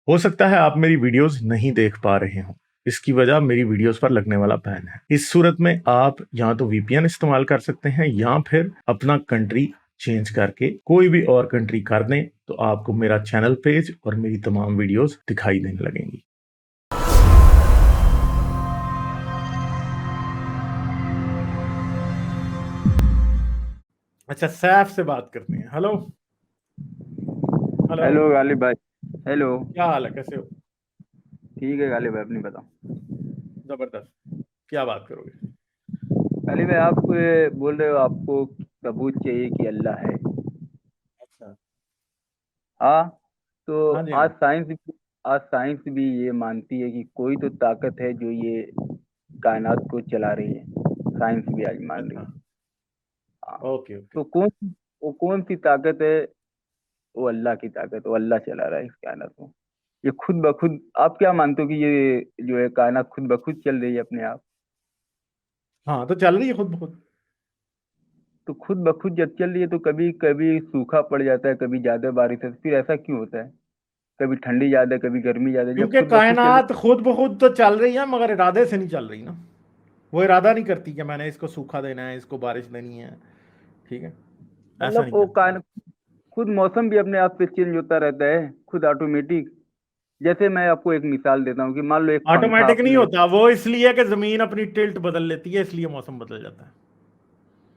हो सकता है आप मेरी वीडियोस नहीं देख पा रहे हो। इसकी वजह मेरी वीडियोस पर लगने वाला बैन है। इस सूरत में आप या तो वीपीएन इस्तेमाल कर सकते हैं या फिर अपना कंट्री चेंज करके कोई भी और कंट्री कर दें, तो आपको मेरा चैनल पेज और मेरी तमाम वीडियोस दिखाई देने लगेंगी। अच्छा, सैफ से बात करते हैं। हेलो। हेलो। हेलो गालिब भाई। हेलो। क्या हाल है, कैसे हो? ठीक है गालिब भाई, अपनी बताओ। जबरदस्त। क्या बात करोगे? गालिब भाई, आप बोल रहे हो आपको सबूत चाहिए कि अल्लाह है। अच्छा। हाँ। तो हाँ जी, हाँ जी। आज साइंस भी ये मानती है कि कोई तो ताकत है जो ये कायनात को चला रही है। साइंस भी आज मान रही अच्छा। है। हाँ। Okay okay. तो कौन सी ताकत है? वो अल्लाह की ताकत, वो अल्लाह चला रहा है इस कायनात को। ये खुद ब खुद, आप क्या मानते हो कि ये जो है कायनात खुद ब खुद चल रही है अपने आप? हाँ, तो चल रही है खुद ब खुद। तो खुद ब खुद जब चल रही है तो कभी कभी सूखा पड़ जाता है, कभी ज्यादा बारिश है, फिर ऐसा क्यों होता है? कभी ठंडी ज्यादा है, कभी गर्मी ज्यादा है, जब क्योंकि खुद ब खुद चल रही कायनात खुद ब खुद तो चल रही है, मगर इरादे से नहीं चल रही ना। वो इरादा नहीं करती कि मैंने इसको सूखा देना है, इसको बारिश देनी है। ठीक है। ऐसा मतलब नहीं वो करती। खुद मौसम भी अपने आप से चेंज होता रहता है, खुद ऑटोमेटिक। जैसे मैं आपको एक मिसाल देता हूँ कि मान लो एक पंखा ऑटोमेटिक नहीं आपने। होता वो, इसलिए कि जमीन अपनी टिल्ट बदल लेती है, इसलिए मौसम बदल जाता है।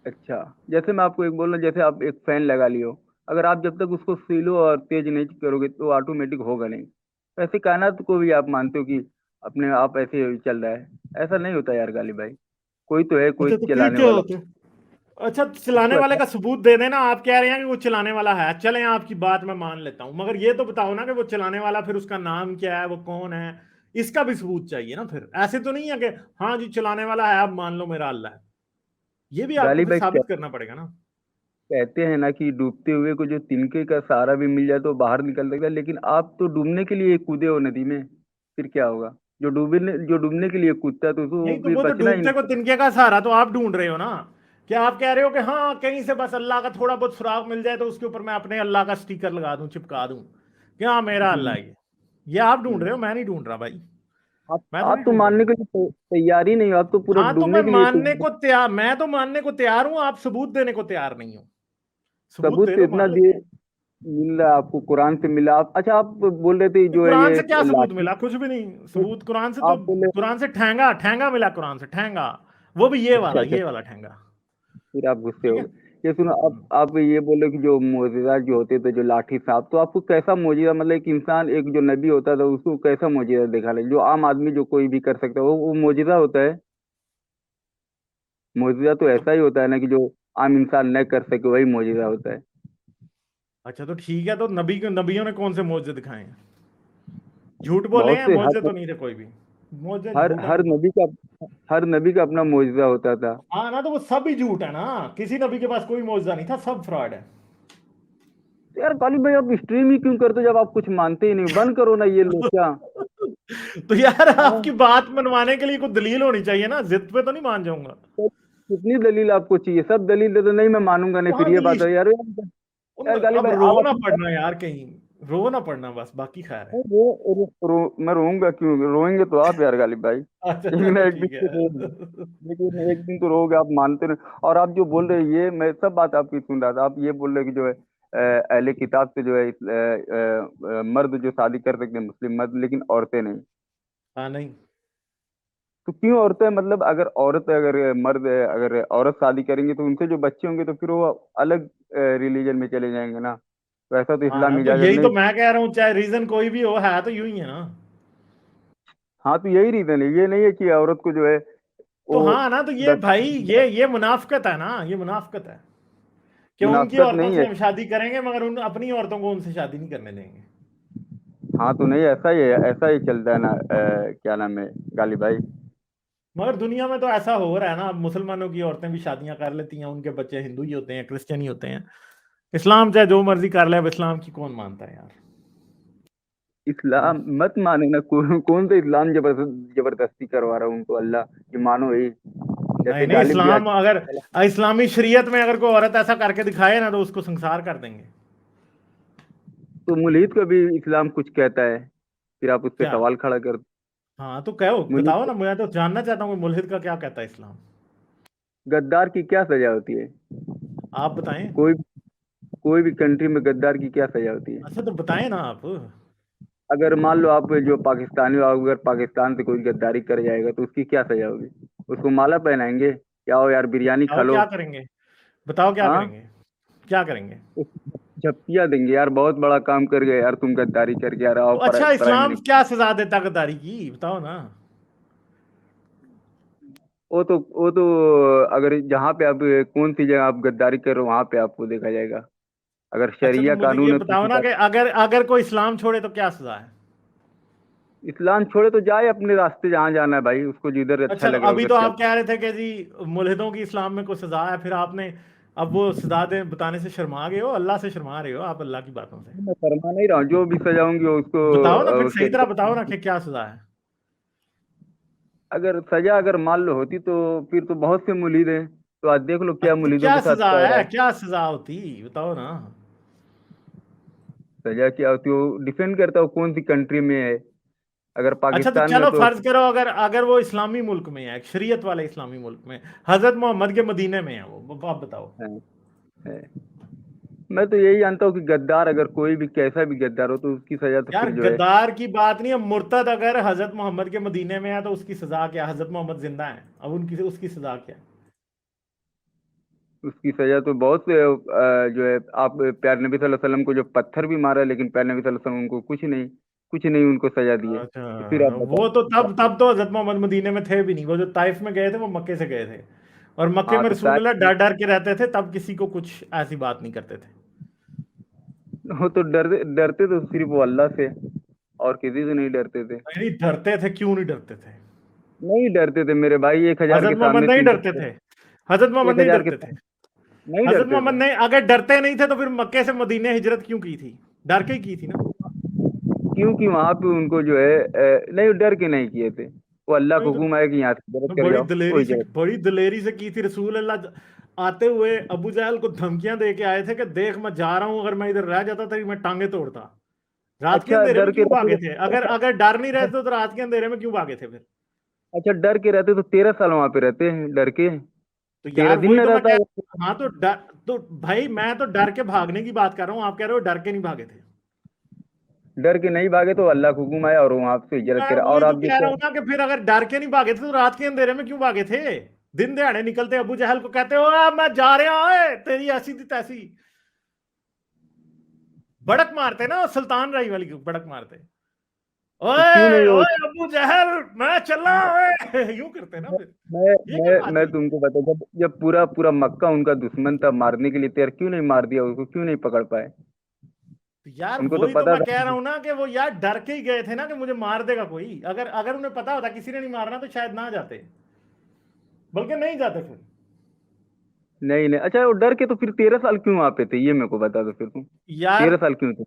अच्छा। जैसे मैं आपको एक बोल रहा हूँ, जैसे आप एक फैन लगा लियो, अगर आप जब तक उसको सीलो और तेज नहीं करोगे तो ऑटोमेटिक होगा नहीं। ऐसे कायनात को भी आप मानते हो कि अपने आप ऐसे चल रहा है? ऐसा नहीं होता यार गाली भाई। कोई तो है, कोई अच्छा, तो फिर चलाने क्या वाला। होता है? अच्छा, तो उसको चलाने वाले अच्छा। का सबूत दे देना। आप कह रहे हैं कि वो चलाने वाला है, चलें आपकी बात मैं मान लेता हूं, मगर ये तो बताओ ना कि वो चलाने वाला फिर उसका नाम क्या है, वो कौन है। इसका भी सबूत चाहिए ना। फिर ऐसे तो नहीं है कि हाँ जी चलाने वाला है, आप मान लो मेरा अल्लाह है। ये भी आपको गाली फिर भाई साबित करना पड़ेगा ना। कहते हैं ना कि डूबते हुए को जो तिनके का सहारा भी मिल जाए तो बाहर निकल सकता है, लेकिन आप तो डूबने के लिए कूदे हो नदी में। फिर क्या होगा? जो डूबने के लिए कूदता है तो उसको नहीं, तो फिर वो तो बचना ही डूबते को नहीं। तिनके का सहारा तो आप ढूंढ रहे हो ना। क्या आप कह रहे हो कि हाँ कहीं से बस अल्लाह का थोड़ा बहुत सुराग मिल जाए तो उसके ऊपर मैं अपने अल्लाह का स्टिकर लगा दूं, चिपका दूं कि हाँ मेरा अल्लाह हम्म। है ये आप ढूंढ रहे हो, हम्म। मैं नहीं ढूंढ रहा भाई। आप मैं थोड़ी आप तो ढूंढ रहा मानने हूँ। के लिए तैयार ही नहीं हो, आप तो पूरा हाँ, तो मैं डूबने के लिए मानने तैयार। को तैयार, मैं तो मानने को तैयार हूं, आप सबूत देने को तैयार नहीं हो। सबूत सबूत दे तो दो, इतना मान दिए। लेते हैं। मिल रहा है आपको, कुरान से मिला। आप अच्छा, आप बोल रहे थे तो जो है कुरान ये से क्या सबूत लाठी। मिला? कुछ भी नहीं सबूत कुरान से तो। आप बोले। कुरान से ठेंगा ठेंगा मिला, कुरान से ठेंगा। वो भी ये अच्छा वाला, अच्छा। ये वाला ठेंगा। फिर आप गुस्से ठीक हो है। गए। ये सुनो, आप ये बोले कि जो मोजिजा जो होते थे, जो लाठी साहब, तो आपको कैसा मोजिजा, मतलब एक इंसान, एक जो नबी होता था उसको कैसा मोजिजा दिखा ले? जो आम आदमी जो कोई भी कर सकता है वो मोजिजा होता है? मोजिजा तो तो ऐसा ही होता है ना कि जो आम इंसान न कर सके वही मोजिजा होता है। अच्छा, तो ठीक है, तो नबियों ने कौन से मौजे दिखाए हैं? झूठ बोले बहुत हैं, से मौजे तो नहीं थे कोई भी। मौजे हर झूठ है हर वो तो। नबी का हर नबी का अपना मोजिजा होता था। हाँ ना, तो वो सब ही झूठ है ना। किसी नबी के पास कोई मौजा नहीं था, सब फ्रॉड है। तो यार काली भाई, आप स्ट्रीम ही क्यों करते हो जब आप कुछ मानते ही नहीं? बंद करो ना ये लोग क्या। तो यार हाँ। आपकी बात मनवाने के लिए कोई दलील होनी चाहिए ना, जिद पे तो नहीं मान जाऊंगा। तो कितनी दलील आपको चाहिए? सब दलील दे दो, नहीं मैं मानूंगा नहीं, फिर कहाँ ये बात दलील? है यार। यार गाली अब भाई, रो आप ना अपनी पड़ना यार कहीं। रो ना पड़ना बस, बाकी खैर है। मैं रोऊंगा क्यों? रोएंगे तो आप यार गालिब भाई। अच्छा एक चलो ना एक दिन ठीक तो है। रोओगे। लेकिन एक दिन तो रोओगे, आप मानते नहीं। और आप जो बोल रहे हैं, ये मैं सब बात आपकी सुन रहा था। आप ये बोल रहे हैं कि जो है अहले किताब से जो है मर्द जो शादी कर सकते हैं, मुस्लिम मर्द, लेकिन औरतें नहीं। हाँ नहीं। तो क्यों औरतें, मतलब अगर मर्द अगर औरत शादी करेंगे तो उनसे जो बच्चे होंगे तो फिर वो अलग रिलीजन में चले जाएंगे ना। तो ऐसा तो हाँ ना, इस्लाम तो इजाजत यही तो नहीं। मैं कह रहा हूँ, चाहे रीजन कोई भी हो, है तो यूं ही है ना। हाँ, तो यही रीजन है, ये नहीं है कि औरत को जो है तो वो हाँ ना, तो ये दस भाई, ये मुनाफकत है ना, ये मुनाफकत है कि उनकी मुनाफिकत औरतों नहीं से है। हम शादी करेंगे मगर उन अपनी औरतों को उनसे शादी नहीं करने देंगे। हाँ, तो नहीं, ऐसा ही है, ऐसा ही चलता है ना। क्या नाम है गाली भाई? मगर दुनिया में तो ऐसा हो रहा है ना, अब मुसलमानों की औरतें भी शादियां कर लेती हैं, उनके बच्चे हिंदू ही होते हैं, क्रिश्चियन ही होते हैं। इस्लाम चाहे जो मर्जी कर ले, अब इस्लाम की कौन मानता है यार। है ना? इस्लाम मत माने ना। कौन सा इस्लाम जबरदस्ती करवा रहा हूँ उनको? अल्लाह कि मानो ही। नहीं जैसे नहीं, गालिब भी आज। इस्लाम अगर इस्लामी शरीयत में अगर कोई औरत ऐसा करके दिखाए ना, तो उसको संसार कर देंगे। तो मुल्हिद का भी इस्लाम कुछ कहता है। फिर आप उस पर क्या? सवाल खड़ा कर। हाँ तो कहो, मुझे बताओ ना, मैं तो जानना चाहता हूँ मुल्हिद का क्या कहता है इस्लाम। गद्दार की क्या सजा होती है? आप बताएं। कोई कोई भी कंट्री में गद्दार की क्या सजा होती है? अच्छा तो बताएं ना आप। अगर मान लो आप जो पाकिस्तानी हो, अगर पाकिस्तान से कोई गद्दारी कर जाएगा तो उसकी क्या सजा होगी? उसको माला पहनाएंगे, क्या हो यार बिरयानी खा बताओ लो? क्या करेंगे, बताओ क्या हाँ, करेंगे, क्या करेंगे? उसको झप्पिया देंगे, यार बहुत बड़ा काम कर गए यार तुम गद्दारी करके, यार आओ तो अच्छा, प्राइम इस्लाम मिनिस्टर। क्या सजा देता गद्दारी की, बताओ ना। वो तो अगर जहाँ पे आप कौन सी जगह आप गद्दारी कर रहे हो वहां पे आपको देखा जाएगा। अगर अच्छा तो शरिया मुझे ये कानून है तो बताओ ना सीधा कि अगर अगर कोई इस्लाम छोड़े तो क्या सजा है? इस्लाम छोड़े तो जाए अपने रास्ते, जहाँ जाना है भाई, उसको जिधर अच्छा अच्छा तो लगे अभी उधर तो चल। आप कह रहे थे कि जी मुल्हिदों की इस्लाम में कोई सजा है, फिर आपने अब वो सजा दे बताने से शर्मा गए हो, अल्लाह से शर्मा रहे हो आप, अल्लाह की बातों से। मैं फरमा नहीं रहा हूँ, जो भी सजा होंगी वो उसको बताओ ना फिर, सही तरह बताओ ना शरीयत। कि क्या सजा है। अगर सजा अगर मान लो होती तो फिर तो बहुत से मुलीद हैं, तो आज देख लो क्या तो मुलीदों क्या के साथ सजा क्या हो रहा है, है। क्या सजा होती, बताओ ना। सजा क्या होती है वो डिपेंड करता है वो कौन सी कंट्री में है। अगर अच्छा तो पाकिस्तान में चलो तो फर्ज करो, अगर अगर वो इस्लामी मुल्क में है, शरीयत वाले इस्लामी मुल्क में, हजरत मोहम्मद के मदीने में है वो, आप बताओ। है, है। मैं तो यही जानता हूँ कि गद्दार अगर कोई भी कैसा भी गद्दार हो तो उसकी सजा तो यार फिर जो है। गद्दार की बात नहीं है, मुर्तद अगर हजरत मोहम्मद के मदीने में है तो उसकी सजा क्या? हजरत मोहम्मद जिंदा है, अब उनकी उसकी सजा क्या? उसकी सजा तो बहुत से जो है आप प्यारे नबी सल्लल्लाहु अलैहि वसल्लम को जो पत्थर भी मारा, लेकिन प्यारे नबी सल्लल्लाहु अलैहि वसल्लम उनको कुछ नहीं उनको सजा दिए। अच्छा, तो फिर आप वो तो तब बताओ। तब तो हजरत मोहम्मद मदीने में थे भी नहीं, वो जो ताइफ में गए थे वो मक्के से गए थे, और मक्के हाँ में तो रसूलुल्लाह डर डर के रहते थे, तब किसी को कुछ ऐसी बात नहीं करते थे। वो तो डरते डरते तो सिर्फ वो अल्लाह से, और किसी से नहीं डरते थे। नहीं डरते थे, क्यों नहीं डरते थे? नहीं डरते थे मेरे भाई, 1,000 हजरत के मोहम्मद सामने नहीं तीन डरते थे, हजरत मोहम्मद एक नहीं हजार के डरते थे। सामने नहीं हजरत डरते मोहम्मद थे। ने अगर डरते नहीं थे तो फिर मक्के से मदीने हिजरत क्यों की थी? डर के ही की थी ना। क्योंकि वहां पे उनको जो है नहीं डर के नहीं किए थे, वो अल्लाह नहीं को तो हुक्म आया कि यहाँ से हिजरत कर जाओ तो हिजरत। बड़ी दलेरी से की थी रसूल अल्लाह। आते हुए अबू जहल को धमकियां दे के आए थे कि देख मैं जा रहा हूं, अगर मैं इधर रह जाता तेरी मैं टांगे तोड़ता। रात के अच्छा अंधेरे डर में के क्यों रहते भागे थे? अगर तो अगर डर नहीं रहते तो रात के अंधेरे में क्यों भागे थे फिर? अच्छा डर के रहते तो 13 साल वहां पे रहते हैं डर के। तो 13 दिन वही में तो मैं रहता कह है। हाँ तो डर, तो भाई मैं तो डर के भागने की बात कर रहा हूँ, आप कह रहे हो डर के नहीं भागे थे। डर के नहीं भागे तो अल्लाह को हुक्म आया और वहां से हिजरत मैं करा, और वही तो आप कह रहा जिसको हूँ ना कि फिर अगर डर के नहीं भागे थे तो रात के अंधेरे में क्यों भागे थे? दिन दहाड़े निकलते अबू जहल को कहते हो मैं जा रहा हूँ, तेरी ऐसी थी तैसी बड़क मारते ना, सुल्तान राई वाली बड़क मारते, तो क्यों ओए नहीं हो। ओए अबू जहल मैं चला ओए यूं करते ना मैं फिर। मैं ये क्या मैं बात मैं हुई? तुमको बता, जब जब पूरा पूरा मक्का उनका दुश्मन था, मारने के लिए तैयार, क्यों नहीं मार दिया उसको, क्यों नहीं पकड़ पाए? तो यार उनको तो वही तो पता मैं था। कह रहा हूं ना कि वो यार डर के ही गए थे ना कि मुझे मार देगा कोई, अगर अगर उन्हें पता होता किसी ने नहीं मारना तो शायद ना जाते, बल्कि नहीं जाते फिर। नहीं नहीं, अच्छा वो डर के तो फिर 13 साल क्यों वहां पे थे, ये मेरे को बता दो फिर तुम। यार 13 साल क्यों थे?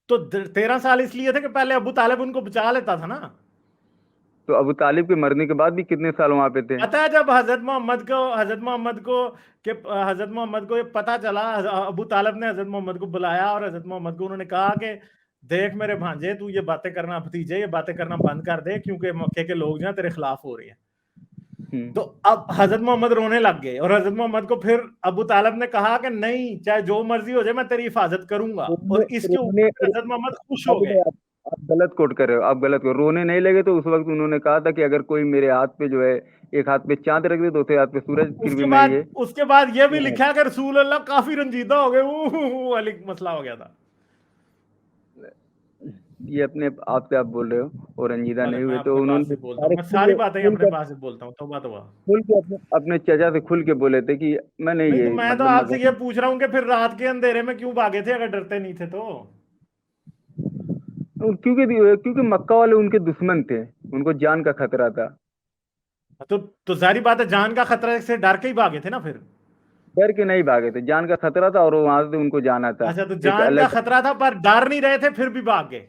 तो 13 साल इसलिए थे कि पहले अबू तालिब उनको बचा लेता था ना। तो अबू तालिब के मरने के बाद भी कितने साल वहां पे थे? पता है जब हजरत मोहम्मद को ये पता चला, अबू तालिब ने हजरत मोहम्मद को बुलाया और हजरत मोहम्मद को उन्होंने कहा कि देख मेरे भांजे, तू ये बातें करना, भतीजे ये बातें करना बंद कर दे, क्योंकि मक्के के लोग जो हैं तेरे खिलाफ हो रही हैं। तो हम्म। अब हजरत मोहम्मद रोने लग गए, और हजरत मोहम्मद को फिर अबू तालिब ने कहा कि नहीं, चाहे जो मर्जी हो जाए मैं तेरी हिफाजत करूंगा, रोने और इसके रोने ऊपर हजरत मोहम्मद खुश हो अभी गए। नहीं, आप गलत कोट कर रहे हो, आप गलत कर, रोने नहीं लगे तो उस वक्त उन्होंने कहा था कि अगर कोई मेरे हाथ पे जो है, एक हाथ पे चांद रख दे दूसरे हाथ पे सूरज, फिर भी मैं ये उसके बाद ये भी नहीं। लिखा है कि रसूल अल्लाह काफी रंजीदा हो गए, वाली मसला हो गया था। ये अपने आप से आप बोल रहे हो, और रंजीदा अरे नहीं मैं हुए तो अपने पास से उन्होंने बोलता हूँ, सारे मैं सारी बातें खुल अपने के पास से बोलता हूँ, तौबा तौबा। अपने चचा से खुल के बोले थे कि मैंने नहीं तो ये मैं तो मतलब आपसे ये मजाक। पूछ रहा हूँ कि फिर रात के अंधेरे में क्यों भागे थे अगर डरते नहीं थे तो? क्योंकि क्योंकि मक्का वाले उनके दुश्मन थे, उनको जान का खतरा था। तो जारी बात है, जान का खतरा से डर के ही भागे थे ना फिर। डर के नहीं भागे थे, जान का खतरा था और वहां से उनको जाना था। अच्छा तो एक जान का अलग। खतरा था पर डर नहीं रहे थे, फिर भी भाग गए।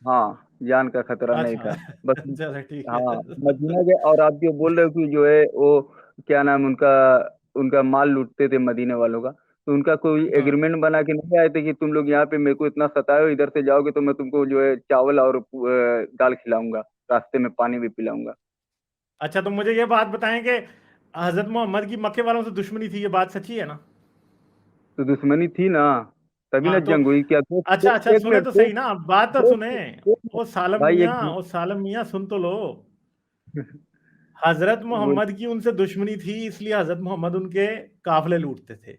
हाँ, जान का खतरा नहीं अच्छा था बस। चलो ठीक हाँ, है। मदीना गए, और आप जो बोल रहे हो कि जो है वो क्या नाम उनका, उनका माल लूटते थे मदीने वालों का, तो उनका कोई हाँ। एग्रीमेंट बना के नहीं आए थे कि तुम लोग यहाँ पे मेरे को इतना सताए हो, इधर से जाओगे तो मैं तुमको जो है चावल और दाल खिलाऊंगा, रास्ते में पानी भी पिलाऊंगा। अच्छा, तो मुझे ये बात बताएं कि हजरत मोहम्मद की मक्के वालों से दुश्मनी थी, ये बात सच्ची है ना? तो दुश्मनी थी ना, तभी ना हाँ तो जंग हुई क्या? दो, अच्छा अच्छा, एक सुने मिनट, तो सही ना, बात तो सुने। एक मिनट। भाई एक ओ सालम मियाँ सुन तो लो। मिनट। हजरत वो मोहम्मद की उनसे दुश्मनी थी, इसलिए हजरत मोहम्मद उनके काफिले लूटते थे।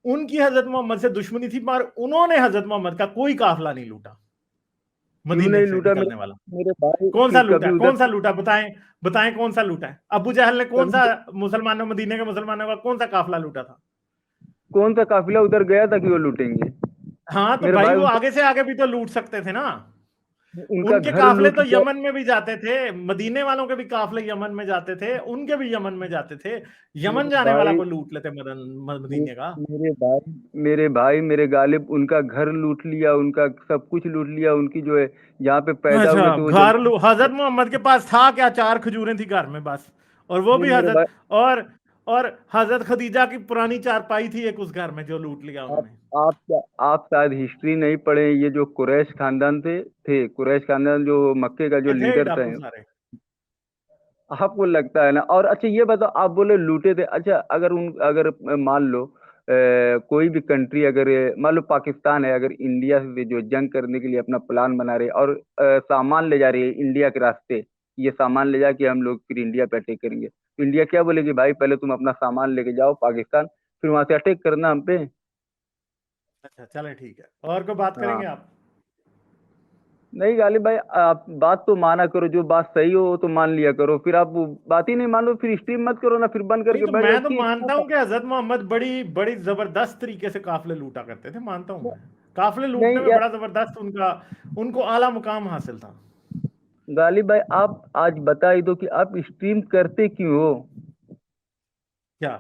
उनकी हजरत मोहम्मद से दुश्मनी थी, पर उन्होंने हजरत मोहम्मद का कोई काफिला नहीं लूटा क्यों मदीने नहीं से लूटा निकलने मेरे वाला। मेरे भाई कौन सा कि लूटा, कभी उधर कौन सा लूटा, बताएं। बताएं कौन सा लूटा है? अबू जहल ने कौन सा कभी मुसलमानों, मदीने के मुसलमानों का कौन सा काफिला लूटा था? कौन सा काफिला उधर गया था कि वो लूटेंगे? हाँ तो मेरे भाई भाई वो उनका आगे से आगे भी तो लूट सकते थे ना। उनका उनके घर काफिले लूट तो लिया। यमन में भी जाते थे, मदीने वालों के भी काफिले यमन में जाते थे, उनके भी यमन में जाते थे। यमन मेरे जाने वाला भाई को लूट लेते मे- मदीने का। मेरे गालिब उनका घर लूट लिया, उनका सब कुछ लूट लिया, उनकी जो है जहाँ पे पैदा अच्छा, हुए थे वो घर जमीन। हजरत मोहम्मद के पास था क्या? 4 खजूरें थी घर में बस, और वो नहीं भी मेरे हजरत, भाई, और और हजरत खदीजा की पुरानी चारपाई थी एक उस घर में जो लूट लिया आप उन्होंने। आप शायद हिस्ट्री नहीं पढ़े। ये जो कुरैश खानदान थे कुरैश खानदान जो मक्के का जो ये थे लीडर थे, डाकू सारे। आपको लगता है ना? और अच्छा ये बताओ, आप बोले लूटे थे, अच्छा अगर मान लो कोई भी कंट्री, अगर मान लो पाकिस्तान है, अगर इंडिया से जो जंग करने के लिए अपना प्लान बना रहे और सामान ले जा रही है इंडिया के रास्ते, ये सामान ले जाके हम लोग फिर इंडिया पे अटैक करेंगे, तो इंडिया क्या बोलेगी? भाई पहले तुम अपना सामान लेके जाओ पाकिस्तान, फिर वहां से अटैक करना हम पे। अच्छा चले ठीक है, और कोई बात हाँ। करेंगे आप? नहीं गालिब भाई, आप बात तो माना करो, जो बात सही हो वो तो मान लिया करो, फिर आप वो बात ही नहीं मान लो फिर स्ट्रीम मत करो ना, फिर बंद नहीं करके तो बैठ जाओ मैं तो कि मानता हूं कि हजरत मोहम्मद बड़ी बड़ी जबरदस्त तरीके से काफिले लूटा करते थे, मानता हूं मैं। काफिले लूटने नहीं में यार बड़ा जबरदस्त उनका, उनको आला मुकाम हासिल था। गालिब भाई, आप आज बता ही दो कि आप स्ट्रीम करते क्यों हो? क्या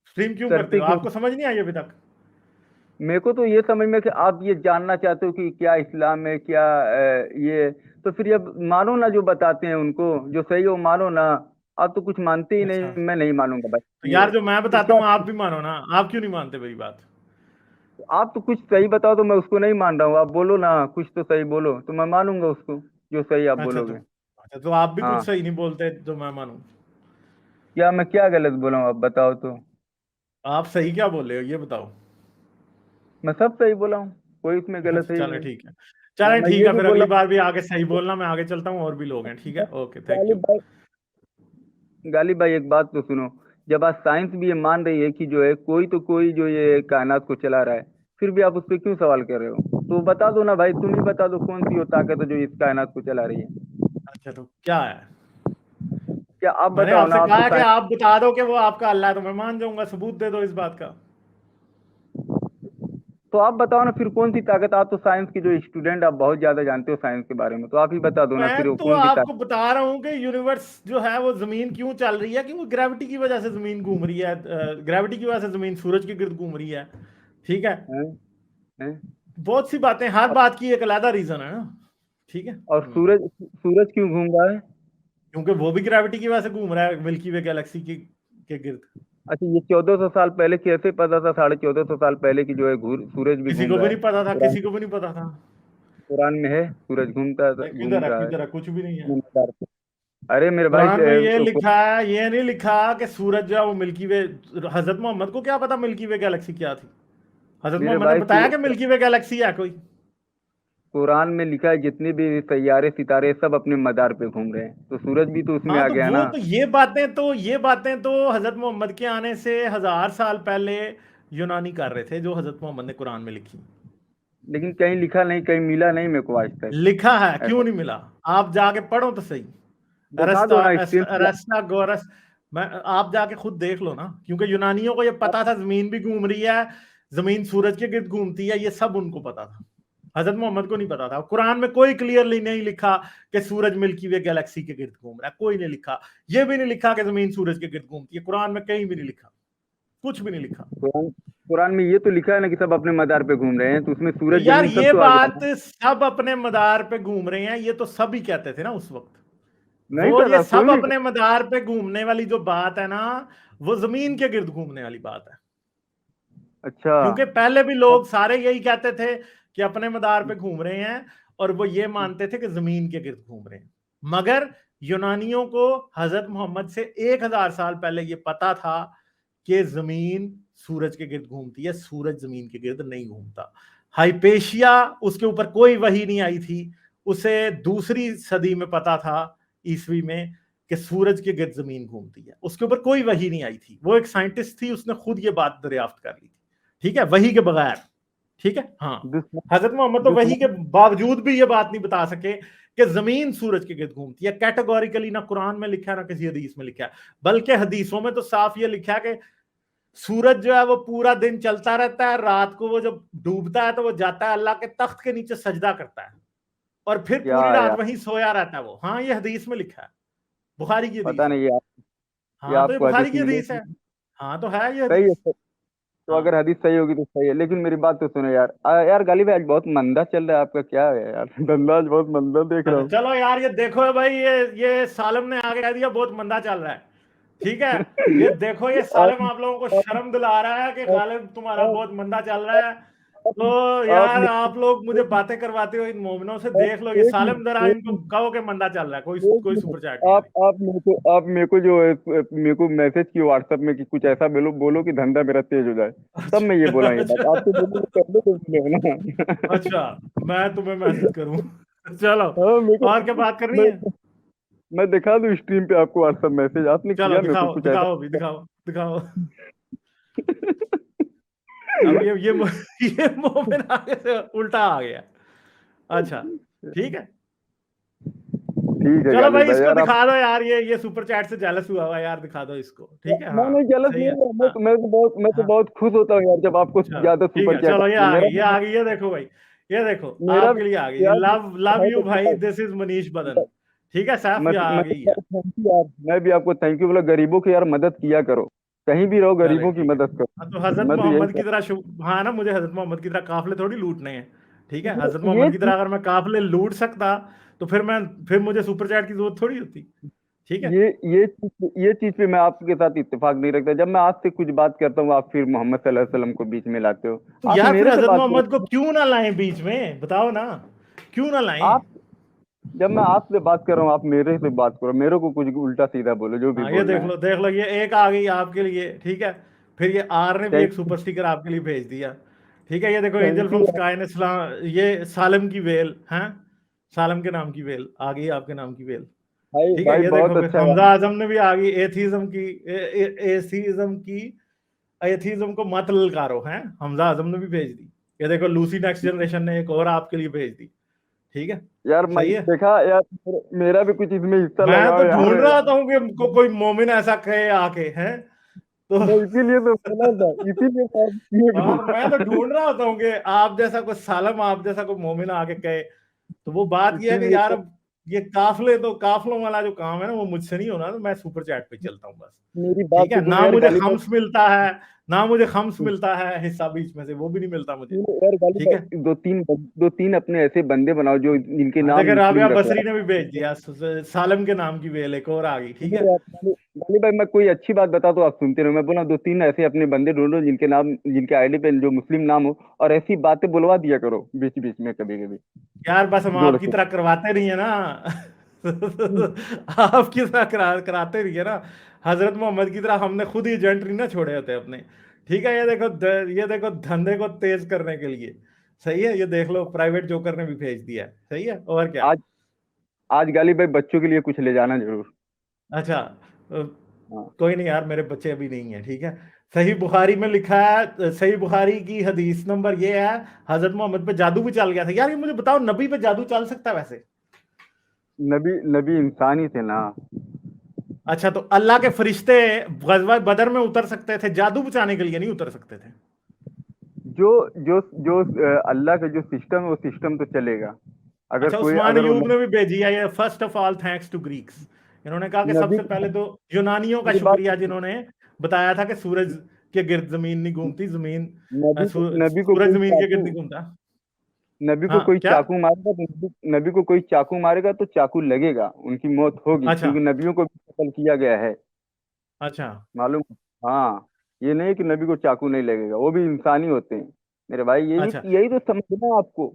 स्ट्रीम क्यों करते करते हो? क्यों? आपको समझ नहीं आई अभी तक? मेरे को तो ये समझ में कि आप ये जानना चाहते हो कि क्या इस्लाम है, क्या ये, तो फिर अब मानो ना जो बताते हैं उनको, जो सही हो मानो ना। आप तो कुछ मानते ही अच्छा, नहीं, मैं नहीं मानूंगा तो भाई ये। यार जो मैं तो बताता क्या, हूँ आप भी मानो ना, आप क्यों नहीं मानते मेरी बात? आप तो कुछ सही बताओ तो मैं उसको नहीं मान रहा हूँ, आप बोलो ना कुछ तो सही बोलो तो मैं मानूंगा उसको, जो सही आप अच्छा तो बोलोगे। अच्छा तो आप भी कुछ हाँ। सही नहीं बोलते जो मैं मानूं? क्या मैं क्या गलत बोला हूँ, आप बताओ तो। आप सही क्या बोल रहे हो ये बताओ। मैं सब सही बोला हूँ, कोई उसमें गलत अच्छा है ही चलो नहीं। ठीक है। हाँ, चले मैं ठीक ये है, भी फिर बोला। अगली बार भी आगे सही बोलना, मैं आगे चलता हूँ, और भी लोग हैं, ठीक है, ओके, थैंक गालिब यू। भाई, गालिब भाई एक बात तो सुनो, जब आज साइंस भी ये मान रही है कि जो है कोई जो ये कायनात को चला रहा है, फिर भी आप उस पर क्यों सवाल कर रहे हो? तो बता दो ना भाई, तुम ही बता दो कौन सी वो ताकत है जो इस कायनात को चला रही है। अच्छा तो क्या है? क्या आप मैंने बताओ ना, आपसे आप कहा तो है कि साइंस। आप बता दो कि वो आपका अल्लाह है, तो मैं मान जाऊंगा, सबूत दे दो इस बात का। तो आप बताओ ना फिर कौन सी ताकत, आप तो साइंस के जो स्टूडेंट, आप बहुत ज्यादा जानते हो साइंस के बारे में, तो आप ही बता दो ना फिर मैं वो तो कौन सी आपको ताकत। बता रहा हूँ कि यूनिवर्स जो है वो जमीन क्यों चल रही है, क्योंकि ग्रेविटी की वजह से जमीन घूम रही है, ग्रेविटी की वजह से जमीन सूरज के गिर्द घूम रही है, ठीक है। है, है? बहुत सी बातें, हर और बात की एक अलग रीजन है ना, ठीक है। और सूरज सूरज क्यों घूम रहा है? क्योंकि वो भी ग्रेविटी की वजह से घूम रहा है मिल्की वे गैलेक्सी के गिर्द। अच्छा, ये 1400 साल पहले कैसे पता था? 1450 साल पहले की जो है सूरज भी किसी घूम को रहा भी है? नहीं पता था, कुरान किसी को भी नहीं पता था। कुरान में है सूरज घूम रहा है किधर है, कुछ भी नहीं है। अपने मदार पे। अरे मेरे भाई कुरान में ये लिखा है, ये नहीं लिखा कि सूरज जो है वो मिल्की वे। हजरत मोहम्मद को क्या पता मिल्की वे गैलेक्सी क्या थी? हजरत मेरे मोहम्मद ने भाई बताया कि मिल्की वे गैलेक्सी है कोई। कुरान में लिखा है जितने भी तैयारे सितारे सब अपने मदार पे घूम रहे हैं, तो सूरज भी तो उसमें हाँ आ तो गया वो ना। तो ये बातें तो हजरत मोहम्मद के आने से 1000 साल पहले यूनानी कर रहे थे, जो हजरत मोहम्मद ने कुरान में लिखी। लेकिन कहीं लिखा नहीं, कहीं मिला नहीं मेरे को आज तक लिखा है, क्यों ऐसा। नहीं मिला? आप जाके पढ़ो तो सही। बता अरस्ता दो ना स्ट्रीम। अरस्ता गोरस, मैं, आप जाके खुद देख लो ना, क्योंकि यूनानियों को ये पता था जमीन भी घूम रही है, जमीन सूरज के गिर्द घूमती है, ये सब उनको पता था। हजरत मोहम्मद को नहीं पता था। कुरान में कोई क्लियरली नहीं लिखा कि सूरज मिल्की वे गैलेक्सी के गिर्द घूम रहा है, कोई नहीं लिखा। ये भी नहीं लिखा कि जमीन सूरज के गिर्द घूमती है, कुरान में कहीं भी नहीं लिखा, कुछ भी नहीं लिखा। कुरान में ये तो लिखा है ना कि सब अपने मदार पे घूम रहे हैं, तो उसमें तो सूरज यार जमीन सब ये तो आ गया बात ना। सब अपने मदार पे घूम रहे हैं, ये तो सभी कहते थे ना उस वक्त। नहीं वो ये कहता, कोई सब नहीं अपने मदार पे घूमने वाली जो बात है ना, वो जमीन के गिर्द घूमने वाली बात है। अच्छा। क्योंकि पहले भी लोग सारे यही कहते थे कि अपने मदार पे घूम रहे हैं, और वो ये मानते थे कि जमीन के गिर्द घूम रहे हैं। मगर यूनानियों को हजरत मोहम्मद से 1000 साल पहले ये पता था कि जमीन सूरज के गिर्द घूमती है, सूरज जमीन के गिर्द नहीं घूमता। हाइपेशिया, उसके ऊपर कोई वही नहीं आई थी, उसे दूसरी सदी में पता था, ईसवी में, कि सूरज के गिर्द जमीन घूमती है। उसके ऊपर कोई वही नहीं आई थी, वो एक साइंटिस्ट थी, उसने खुद ये बात दरियाफ्त कर ली थी। ठीक है, वही के बगैर। ठीक है, हाँ। दुश्मन हजरत मोहम्मद तो वही के दुश्मन बावजूद भी ये बात नहीं बता सके कि जमीन सूरज के गिर्द घूमती है। कैटेगोरिकली ना कुरान में लिखा है, ना किसी हदीस में लिखा है, बल्कि हदीसों में तो साफ ये लिखा है कि सूरज जो है वो पूरा दिन चलता रहता है, रात को वो जब डूबता है तो वो जाता है अल्लाह के तख्त के नीचे सजदा करता है, और फिर क्या पूरी रात यार, वहीं सोया रहता है वो। हाँ, ये हदीस में लिखा है, बुखारी की पता हदीस है। नहीं यार, ये हाँ, तो ये आपको बुखारी हदीस की मिले। हदीस है। हाँ, तो है ये सही है हदीस। सर। तो अगर हाँ, हदीस सही होगी तो सही है, लेकिन मेरी बात तो सुनो यार। यार गाली भाई, आज बहुत मंदा चल रहा है आपका, क्या है यार? धंधा आज बहुत मंदा देख रहा अच्छा हूँ। चलो यार, ये देखो भाई, ये सालम ने आगे कह दिया बहुत मंदा चल रहा है। ठीक है, ये देखो, ये आप सालम आप लोगों को आप शर्म दिला रहा है कि आप गालिब तुम्हारा आप बहुत मंदा चल रहा है। आप तो आप यार, आप लोग मुझे मेरे बातें करवाते हो इन मोमिनों से, आप देख लो ये एक सालम, जरा मिनट एक इनको मिनट कहो कि मंदा चल रहा है। कोई एक कोई मिनट। सुपर चैट नहीं आ रही। आप मेरे को जो है, मेरे को मैसेज किया व्हाट्सएप में कि कुछ ऐसा बोलो बोलो कि धंधा मेरा तेज हो जाए। तब मैं ये अच्छा बोला, ये बात अच्छा आपसे बोलने से पहले तो बोले हो ना। अच्छा, मैं तुम्हें मैसेज करूं? चलो, हाँ मेरे और क्या को बात करनी मैं है? मैं दिखा दूं स्ट्रीम पे आपको व्हाट्सएप मैसेज? आपने चलो किया मेरे को दिखाओ कुछ ऐसा। दिखाओ अभी, दिखाओ दिखाओ। अब ये मोमिन आगे से उल्टा आ गया। अच्छा, ठीक है। ठीक है चलो गालिब भाई, भाई इसको यार आप। दिखा दो यार, ये सुपर चैट से जेलस हुआ हुआ यार, दिखा दो इसको। ठीक है, मैं हाँ। नहीं गलत सही नहीं है, हूँ। हाँ मैं तो हाँ। बहुत खुश होता हूँ यार, जब आपको चलो ज्यादा ठीक सुपर है, चैट चलो ये आती है। आ गई, मेरा ये भी आ गई, ये देखो भाई, ये देखो मेरा भी आपके लिए आ गई, यार लव लव है यू तो भाई, बताओ। दिस इज मनीष बदन। ठीक है, साफ मैं ये आ मैं गई है। थैंक यू यार, मैं भी आपको थैंक यू बोला। गरीबों की यार मदद किया करो, कहीं भी रहो चले गरीबों की ठीक है। मदद हाँ, तो करो। हजरत मैं तो यही मोहम्मद की तरह हाँ ना, मुझे हजरत मोहम्मद की तरह काफिले थोड़ी लूटने हैं। ठीक है, हजरत ये मोहम्मद की तरह अगर मैं काफिले लूट सकता, तो फिर मुझे सुपर चैट की जरूरत थोड़ी होती। ठीक है। ये चीज पे मैं आपके साथ इत्तेफाक नहीं रखता। जब मैं आपसे कुछ बात करता हूँ, आप फिर मोहम्मद सल्लल्लाहु अलैहि वसल्लम को बीच में लाते हो। तो आप यार, फिर मेरे से हजरत बात मोहम्मद को करो। क्यों ना लाएं बीच में, बताओ ना, क्यों ना लाएं? आप जब मैं आपसे बात कर रहा हूँ, आप मेरे से बात करो। मेरे को कुछ उल्टा सीधा बोलो, जो भी हाँ, ये बोलना देख है। लो देख लो, ये एक आ गई आपके लिए। ठीक है, फिर ये आर ने भी थैंक एक सुपर स्टिकर आपके लिए भेज दिया। ठीक है, ये देखो, angel thank from you. Sky ने ये सालम की वेल है, सालम के नाम की वेल आ गई, आपके नाम की वेल। भाई ठीक है, भाई ये देखो, बहुत फिर अच्छा हमजा यार। आजम ने भी आ गई, एथीज्म की एथीज्म की एथीज्म को मत ललकारो है, हमजा आजम ने भी भेज दी। ये देखो, लूसी नेक्स्ट जनरेशन ने एक और आपके लिए भेज दी। ठीक है, यार मैं सही है। देखा यार, मेरा भी कुछ इसमें हिस्सा मैं लगाओ तो यार। ढूंढ रहा था हूँ कि कोई मोमिन ऐसा कहे आके हैं, तो मैं इसीलिए तो बोला था, इसीलिए तो आपने और मैं तो बोला। ढूंढ रहा होता हूँ कि आप जैसा कोई सालम, आप जैसा कोई मोमिन आके कहे। तो वो बात ये है कि इसीलिए यार, तो अब ये काफले, तो काफलों वाला जो काम है ना, वो मुझसे नहीं होना, तो मैं सुपर चैट पे चलता हूँ बस। मेरी बात ठीक है तो सुनो ना, यार मुझे गाली खम्स भाई। मिलता है, ना मुझे खम्स मिलता है हिस्सा बीच में से, वो भी नहीं मिलता मुझे। सुनो यार गाली ठीक है। भाई, दो तीन अपने ऐसे बंदे बनाओ जो जिनके हाँ, नाम देखिए, राबिया मुस्लिम बसरी रखवा। ने भी भेज दिया, सालम के नाम की वेल एक और आ गई। ठीक सुनो है। यार गाली भाई, मैं कोई अच्छी बात बता तो आप सुनते रहो। मैं बोला दो तीन ऐसे अपने बंदे ढूंढो जिनके नाम, जिनके आईडी पे जो मुस्लिम नाम हो, और ऐसी बातें बुलवा दिया करो बीच बीच में कभी कभी, यार, बस हम जोड़ आपकी के। तरह करवाते नहीं है ना। आपकी तरह कराते नहीं है ना। हजरत मोहम्मद की तरह हमने खुद ही एजेंट नहीं ना छोड़े होते अपने। ठीक है, ये देखो धंधे को तेज करने के लिए। सही है, ये देख लो, प्राइवेट जोकर ने भी भेज दिया है। सही है, और क्या? आज आज गाली भाई बच्चों के लिए कुछ ले जाना जरूर। अच्छा, हाँ। कोई नहीं यार, मेरे बच्चे अभी नहीं है। ठीक है। सही बुखारी में लिखा है, सही बुखारी की हदीस नंबर ये है, हजरत मोहम्मद पे जादू भी चल गया था। यार, ये मुझे बताओ, नबी पे जादू चल सकता है वैसे? नबी नबी इंसान ही थे ना। अच्छा, तो अल्लाह के फरिश्ते गज़वा बदर में उतर सकते थे, जादू बचाने के लिए नहीं उतर सकते थे? जो जो जो अल्लाह का जो सिस्टम है वो सिस्टम तो चलेगा। अगर अच्छा, कोई उस्मान अगर वो यूब ने भी भेजी है ये, first of all thanks to Greeks. इन्होंने कहा कि नबी सबसे पहले तो यूनानियों का मेरी बात, शुक्रिया, जिन्होंने बताया था कि सूरज के गिर्द जमीन नहीं घूमती, नबी को सूरज कोई जमीन के गिर्द चाकू नहीं घूमता। नबी को हाँ, कोई क्या? चाकू मारेगा तो नबी को कोई चाकू मारेगा तो चाकू लगेगा, उनकी मौत होगी, अच्छा क्योंकि नबियों को भी कत्ल किया गया है। अच्छा। मालूम? हाँ। ये नहीं कि नबी को चाकू नहीं लगेगा, वो भी इंसान ही होते हैं मेरे भाई, अच्छा यही तो समझना है आपको।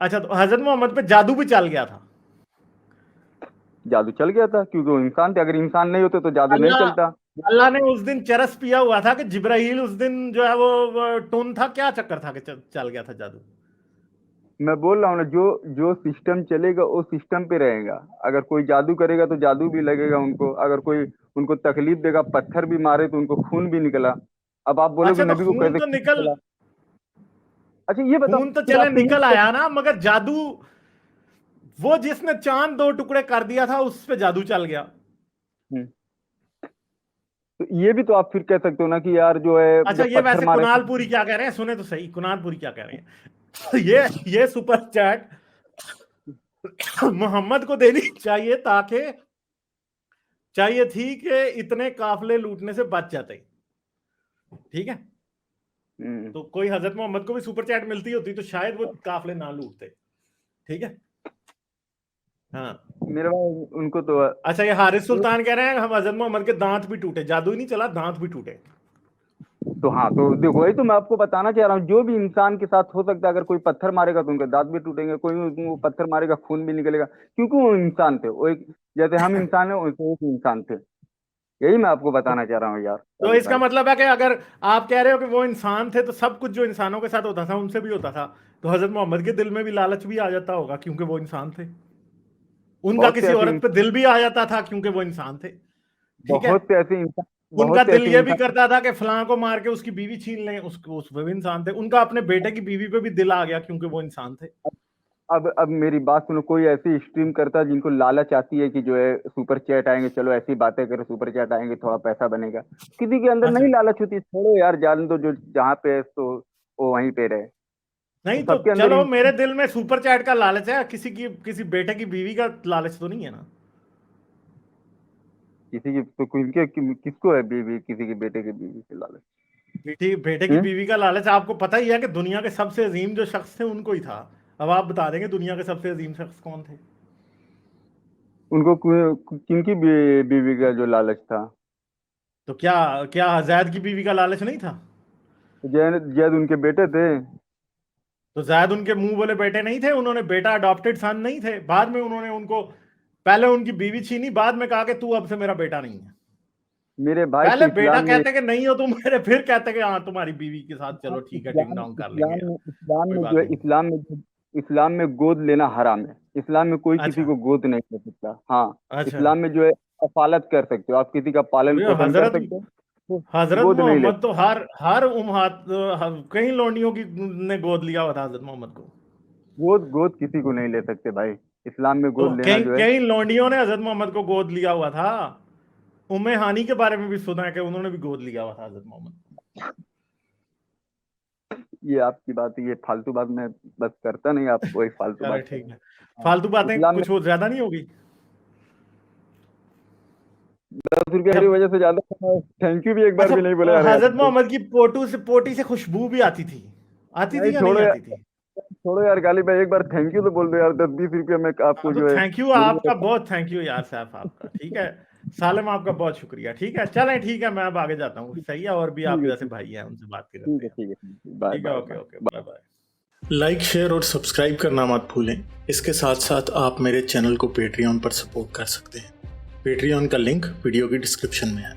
अच्छा, तो हजरत मोहम्मद पे जादू भी चल गया था। जादू चल गया था क्योंकि वो इंसान थे, अगर इंसान नहीं होते तो जादू नहीं अल्लाह चलता। अल्लाह ने उस दिन चरस पिया हुआ था कि जिब्राइल उस दिन जो है वो टुन था, क्या चक्कर था कि चल गया था जादू। मैं बोल रहा हूँ ना, जो जो सिस्टम चलेगा वो सिस्टम पे रहेगा। अगर कोई जादू करेगा तो जादू भी लगेगा उनको, अगर कोई उनको तकलीफ देगा, पत्थर भी मारे तो उनको खून भी निकला। अब आप बोलोगे अच्छा, तो नबी को खून कैसे तो खून निकल, निकला? अच्छा ये बताओ, खून तो फिर चले आपको निकल ये, आया ना, मगर जादू, वो जिसने चांद दो टुकड़े कर दिया था उस पे जादू चल गया। हम्म, तो ये भी तो आप फिर कह सकते हो ना कि यार जो है अच्छा, जब ये पत्थर वैसे मारे। कुणालपुरी क्या कह रहे हैं, सुने तो सही, कुणालपुरी क्या कह रहे हैं। ये सुपर चैट मोहम्मद को देनी चाहिए थी कि इतने काफले लूटने से बच जाते। ठीक है, हम्म, तो कोई हजरत मोहम्मद को भी सुपर चैट मिलती होती तो शायद वो काफले ना लूटते। ठीक है, हाँ। मेरे भाई उनको तो अच्छा, ये हारिस सुल्तान कह रहे हैं हम हजरत मोहम्मद के दांत भी टूटे, जादू ही नहीं चला, दांत भी टूटे। तो हाँ, तो देखो वही तो मैं आपको बताना चाह रहा हूँ, जो भी इंसान के साथ हो सकता है, अगर कोई पत्थर मारेगा तो उनके दांत भी टूटेंगे, कोई वो पत्थर मारेगा खून भी निकलेगा, क्योंकि वो इंसान थे, वो एक, जैसे हम इंसान है वैसे एक इंसान थे। यही मैं आपको तो, बताना चाह रहा हूँ यार तो साजिद इसका भाई। मतलब है कि अगर आप कह रहे हो कि वो इंसान थे तो सब कुछ जो इंसानों के साथ होता था उनसे भी होता था, तो हजरत मोहम्मद के दिल में भी लालच भी आ जाता होगा क्योंकि वो इंसान थे। उनका बहुत से किसी ऐसे औरत पे दिल भी आ जाता था क्योंकि वो इंसान थे। ठीक है, बहुत से ऐसे इंसान उनका बहुत से दिल ऐसे ये भी इंसान। करता था कि फलां को मार के उसकी बीवी छीन लें, उस वो भी इंसान थे। उनका अपने बेटे की बीवी पे भी दिल आ गया क्योंकि वो इंसान थे। अब मेरी बात सुनो, कोई ऐसी स्ट्रीम करता है जिनको लालच आती है कि जो है सुपर चैट आएंगे, चलो ऐसी बातें करो, सुपर चैट आएंगे थोड़ा पैसा बनेगा। किसी के अंदर अच्छा, नहीं लालच होती, छोड़ो यार, जान दो, जो जहाँ पे है तो वो वहीं पे रहे। तो नहीं तो सबके अंदर चलो, मेरे दिल में सुपर चैट का लालच है, किसी बेटे की बीवी का लालच तो नहीं है ना। किसी की तो किसको है बीवी, किसी के बेटे की बीवी से लालच? बेटे की हम्म? बीवी का लालच आपको पता ही है कि दुनिया के सबसे अजीम जो शख्स थे उनको ही था। अब आप बता देंगे दुनिया के सबसे अजीम शख्स कौन थे। उनको किनकी बीवी का जो लालच था? तो क्या क्या जैद की बीवी का लालच नहीं था? जैद जैद उनके बेटे थे। तो जैद उनके मुंह बोले बेटे नहीं थे, उन्होंने बेटा अडॉप्टेड सन नहीं थे, बाद में उन्होंने उनको, पहले उनकी बीवी छीनी, बाद में कहा कि तू अब से मेरा बेटा नहीं है। मेरे भाई तो पहले बेटा इस्लाम में, कहते कि नहीं हो तुम मेरे, फिर कहते कि हाँ तुम्हारी बीवी के साथ चलो ठीक है, टिंग इस्लाम डॉन्ग कर लेंगे इस्लाम यार, में इस्लाम कोई में जो बात है, नहीं। इस्लाम में गोद लेना हराम है। इस्लाम में कोई किसी अच्छा को गोद नहीं ले सकता। हाँ, अच्छा, इस्लाम में जो है कफालत कर सकते हो, आप किसी का पालन तो ये पोषण कर हजरत सकते हो, तो हजरत गोद नहीं ले मोहम्मद तो सकते। हर हर उम्मत, कई लोंडियों की ने गोद लिया हुआ था हजरत मोहम्मद को। गोद गोद किसी को नहीं ले सकते भाई, इस्लाम में तो गोद लेना कई जो है। कई लोंडियों ने हजरत मोहम्मद को गोद लिया हुआ था। उम्मे हानी के बारे में भी सुना है कि उन्होंने भी गोद लिया हुआ था हजरत मोहम्मद को। ये आपकी बात है, ये फालतू बात मैं बस करता नहीं, आप वही फालतू चलो बात ठीक करें। है, हाँ, फालतू बातें इस्लाम में कुछ हो ज्यादा नहीं होगी। 10 रुपया की जब, वजह से ज्यादा, थैंक यू भी एक बार अच्छा, भी नहीं बोले यार यार। हजरत मोहम्मद की पोटी से खुशबू भी आती नहीं थी या नहीं छोड़ो यार, आती थी? छोड़ो यार गाली भाई, एक बार थैंक यू तो बोल दो यार, 10-20 रुपया में हाँ आपको तो जो है थैंक यू, मिल आपका जाता। बहुत थैंक यू यार साहब आपका, ठीक है। सालिम, आपका बहुत शुक्रिया। ठीक है, चलें, ठीक है, मैं अब आगे जाता हूँ, सही है, और भी ठीक आप है, जैसे ठीक भाई हैं उनसे बात ठीक करते है, हैं। ठीक है, ठीक है, बाय ठीक है, bye okay okay, bye. Bye bye. Like, share और सब्सक्राइब करना मत भूलें। इसके साथ साथ आप मेरे चैनल को पेट्रियन पर सपोर्ट कर सकते हैं। पेट्रियन का लिंक वीडियो की डिस्क्रिप्शन में है।